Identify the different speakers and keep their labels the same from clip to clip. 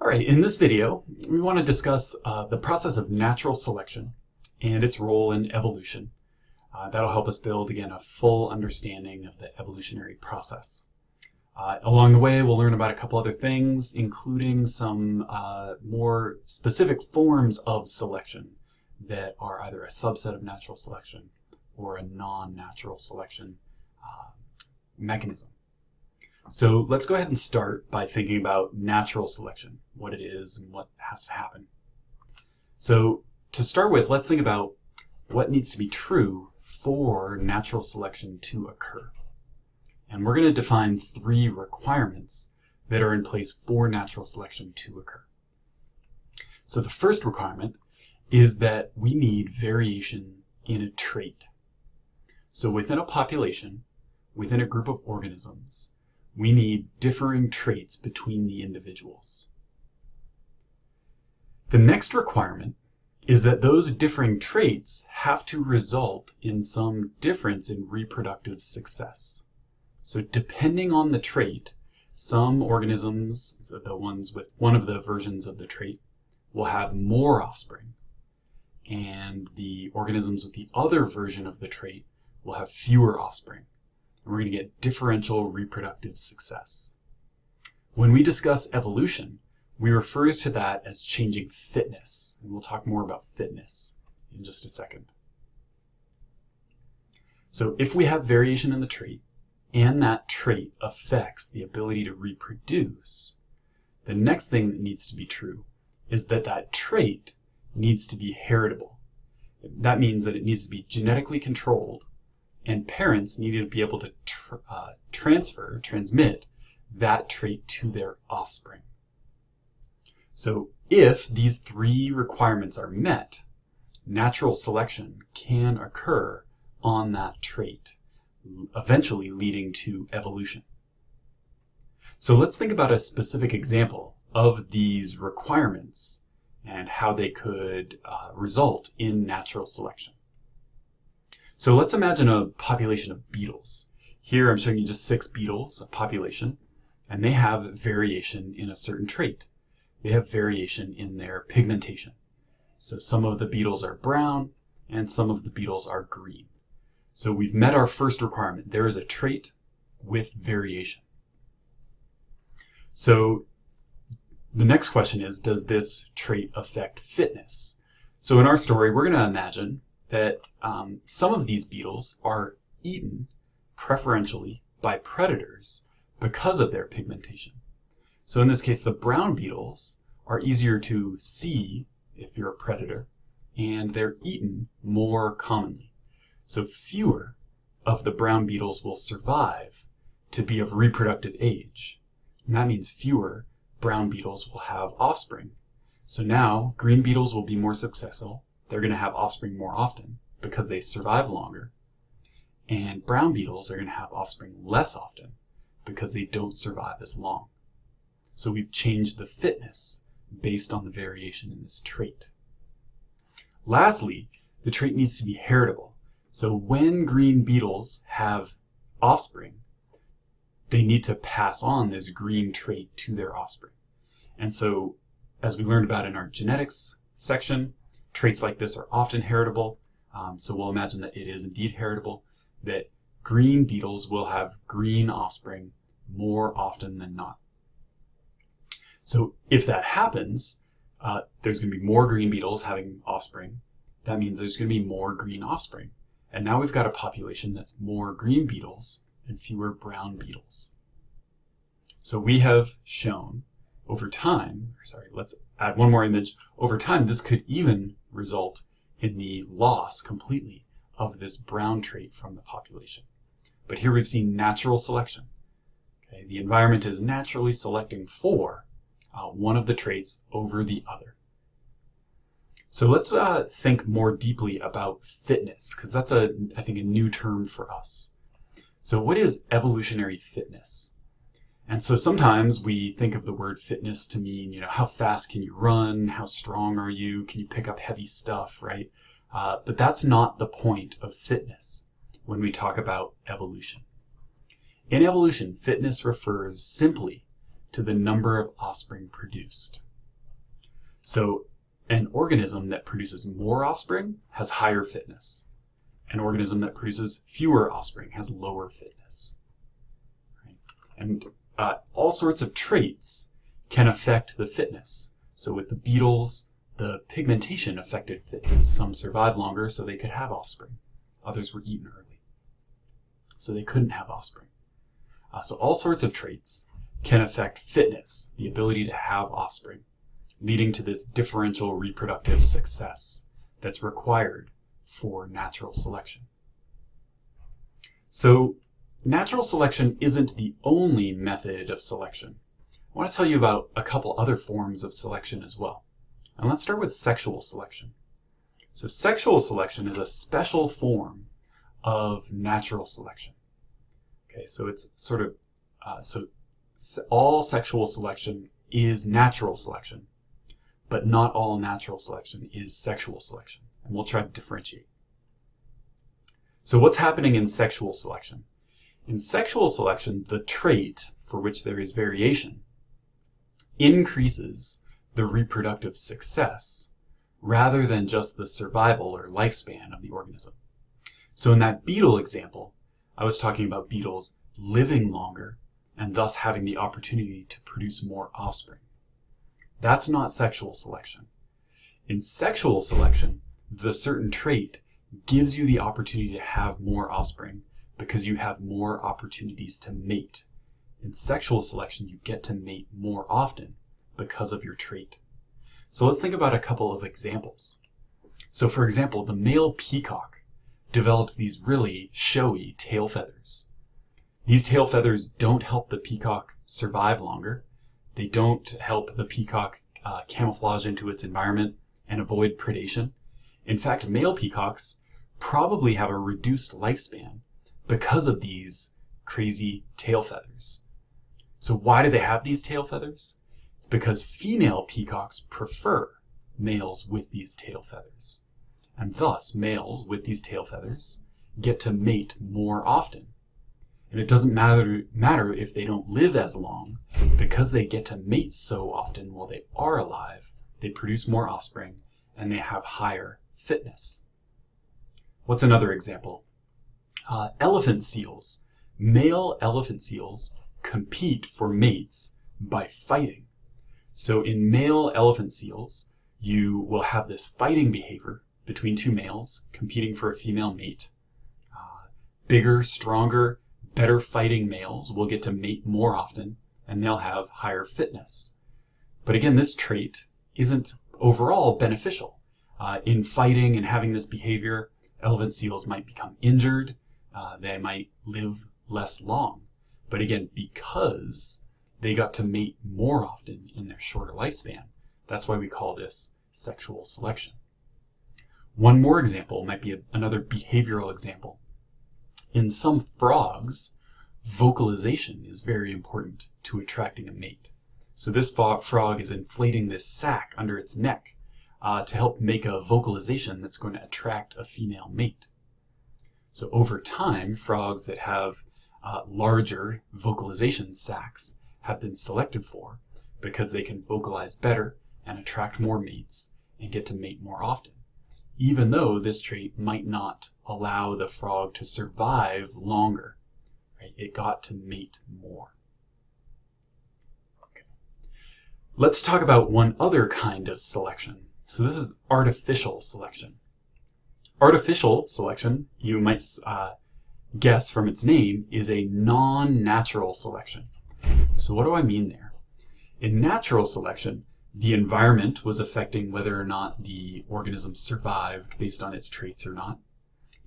Speaker 1: All right, in this video, we want to discuss the process of natural selection and its role in evolution. That'll help us build, again, a full understanding of the evolutionary process. Along the way, we'll learn about a couple other things, including some more specific forms of selection that are either a subset of natural selection or a non-natural selection mechanism. So let's go ahead and start by thinking about natural selection, what it is and what has to happen. So to start with, let's think about what needs to be true for natural selection to occur. And we're going to define 3 requirements that are in place for natural selection to occur. So the first requirement is that we need variation in a trait. So within a population, within a group of organisms, we need differing traits between the individuals. The next requirement is that those differing traits have to result in some difference in reproductive success. So depending on the trait, some organisms, so the ones with one of the versions of the trait, will have more offspring, and the organisms with the other version of the trait will have fewer offspring. And we're going to get differential reproductive success. When we discuss evolution, we refer to that as changing fitness, and we'll talk more about fitness in just a second. So if we have variation in the trait, and that trait affects the ability to reproduce, the next thing that needs to be true is that that trait needs to be heritable. That means that it needs to be genetically controlled, and parents need to be able to transmit that trait to their offspring. So if these 3 requirements are met, natural selection can occur on that trait, eventually leading to evolution. So let's think about a specific example of these requirements and how they could result in natural selection. So let's imagine a population of beetles. Here I'm showing you just 6 beetles, a population, and they have variation in a certain trait. They have variation in their pigmentation. So some of the beetles are brown and some of the beetles are green. So we've met our first requirement. There is a trait with variation. So the next question is, does this trait affect fitness? So in our story, we're going to imagine that some of these beetles are eaten preferentially by predators because of their pigmentation. So in this case, the brown beetles are easier to see if you're a predator, and they're eaten more commonly. So fewer of the brown beetles will survive to be of reproductive age. And that means fewer brown beetles will have offspring. So now green beetles will be more successful. They're going to have offspring more often because they survive longer. And brown beetles are going to have offspring less often because they don't survive as long. So we've changed the fitness based on the variation in this trait. Lastly, the trait needs to be heritable. So when green beetles have offspring, they need to pass on this green trait to their offspring. And so, as we learned about in our genetics section, traits like this are often heritable. So we'll imagine that it is indeed heritable, that green beetles will have green offspring more often than not. So if that happens, there's going to be more green beetles having offspring. That means there's going to be more green offspring. And now we've got a population that's more green beetles and fewer brown beetles. So we have shown over time, let's add one more image. Over time, this could even result in the loss completely of this brown trait from the population. But here we've seen natural selection. Okay? The environment is naturally selecting for one of the traits over the other. So let's think more deeply about fitness, because that's I think a new term for us. So what is evolutionary fitness? And so sometimes we think of the word fitness to mean, how fast can you run? How strong are you? Can you pick up heavy stuff, right? But that's not the point of fitness when we talk about evolution. In evolution, fitness refers simply to the number of offspring produced. So an organism that produces more offspring has higher fitness. An organism that produces fewer offspring has lower fitness. Right? And all sorts of traits can affect the fitness. So with the beetles, the pigmentation affected fitness. Some survived longer so they could have offspring. Others were eaten early, so they couldn't have offspring. So all sorts of traits can affect fitness, the ability to have offspring, leading to this differential reproductive success that's required for natural selection. So natural selection isn't the only method of selection. I want to tell you about a couple other forms of selection as well. And let's start with sexual selection. So sexual selection is a special form of natural selection. Okay, so it's sort of, all sexual selection is natural selection, but not all natural selection is sexual selection. And we'll try to differentiate. So what's happening in sexual selection? In sexual selection, the trait for which there is variation increases the reproductive success rather than just the survival or lifespan of the organism. So in that beetle example, I was talking about beetles living longer and thus having the opportunity to produce more offspring. That's not sexual selection. In sexual selection, the certain trait gives you the opportunity to have more offspring because you have more opportunities to mate. In sexual selection, you get to mate more often because of your trait. So let's think about a couple of examples. So for example, the male peacock develops these really showy tail feathers. These tail feathers don't help the peacock survive longer. They don't help the peacock camouflage into its environment and avoid predation. In fact, male peacocks probably have a reduced lifespan because of these crazy tail feathers. So why do they have these tail feathers? It's because female peacocks prefer males with these tail feathers. And thus, males with these tail feathers get to mate more often. And it doesn't matter if they don't live as long, because they get to mate so often while they are alive, they produce more offspring and they have higher fitness. What's another example? Elephant seals. Male elephant seals compete for mates by fighting. So in male elephant seals, you will have this fighting behavior between two males competing for a female mate. Bigger, stronger, better fighting males will get to mate more often, and they'll have higher fitness. But again, this trait isn't overall beneficial. In fighting and having this behavior, elephant seals might become injured. They might live less long. But again, because they got to mate more often in their shorter lifespan, that's why we call this sexual selection. One more example might be another behavioral example. In some frogs, vocalization is very important to attracting a mate. So this frog is inflating this sac under its neck to help make a vocalization that's going to attract a female mate. So over time, frogs that have larger vocalization sacs have been selected for because they can vocalize better and attract more mates and get to mate more often, even though this trait might not allow the frog to survive longer. Right? It got to mate more. Okay. Let's talk about one other kind of selection. So this is artificial selection. Artificial selection, you might guess from its name, is a non-natural selection. So what do I mean there? In natural selection, the environment was affecting whether or not the organism survived based on its traits or not.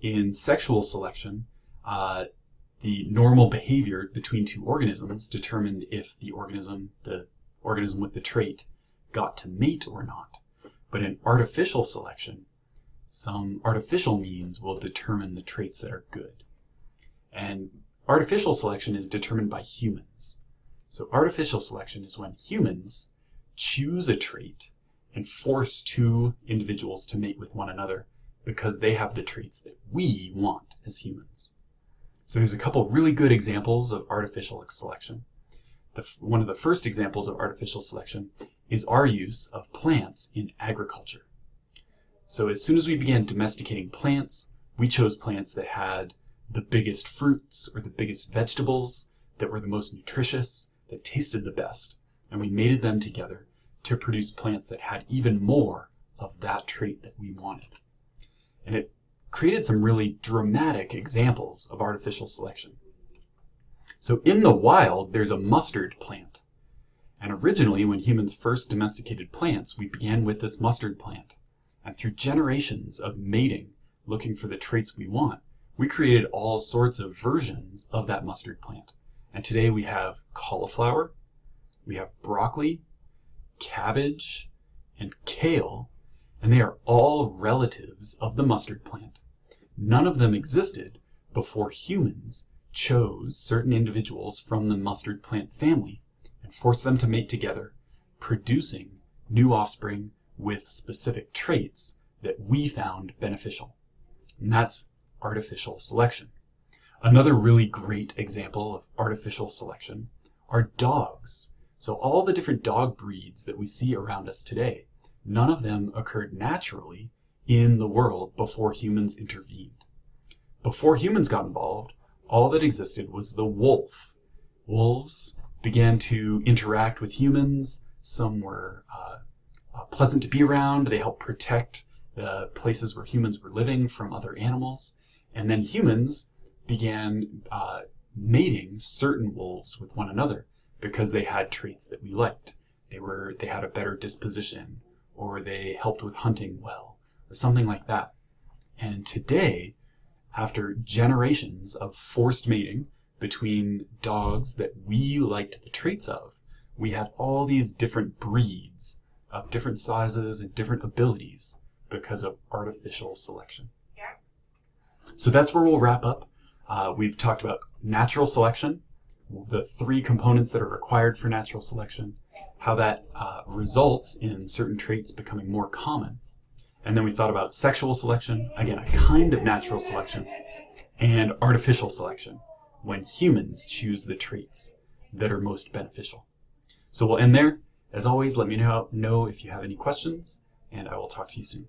Speaker 1: In sexual selection, the normal behavior between two organisms determined if the organism with the trait, got to mate or not. But in artificial selection, some artificial means will determine the traits that are good. And artificial selection is determined by humans. So artificial selection is when humans choose a trait and force two individuals to mate with one another because they have the traits that we want as humans. So there's a couple really good examples of artificial selection. One of the first examples of artificial selection is our use of plants in agriculture. So as soon as we began domesticating plants, we chose plants that had the biggest fruits or the biggest vegetables, that were the most nutritious, that tasted the best, and we mated them together to produce plants that had even more of that trait that we wanted. And it created some really dramatic examples of artificial selection. So in the wild, there's a mustard plant. And originally, when humans first domesticated plants, we began with this mustard plant. And through generations of mating, looking for the traits we want, we created all sorts of versions of that mustard plant. And today we have cauliflower, we have broccoli, cabbage, and kale, and they are all relatives of the mustard plant. None of them existed before humans chose certain individuals from the mustard plant family and forced them to mate together, producing new offspring with specific traits that we found beneficial. And that's artificial selection. Another really great example of artificial selection are dogs. So all the different dog breeds that we see around us today, none of them occurred naturally in the world before humans intervened. Before humans got involved, all that existed was the wolf. Wolves began to interact with humans. Some were pleasant to be around. They helped protect the places where humans were living from other animals. And then humans began mating certain wolves with one another because they had traits that we liked. They had a better disposition, or they helped with hunting well, or something like that. And today, after generations of forced mating between dogs that we liked the traits of, we have all these different breeds of different sizes and different abilities because of artificial selection. So that's where we'll wrap up. We've talked about natural selection, the three components that are required for natural selection, how that results in certain traits becoming more common. And then we thought about sexual selection, again, a kind of natural selection, and artificial selection, when humans choose the traits that are most beneficial. So we'll end there. As always, let me know if you have any questions, and I will talk to you soon.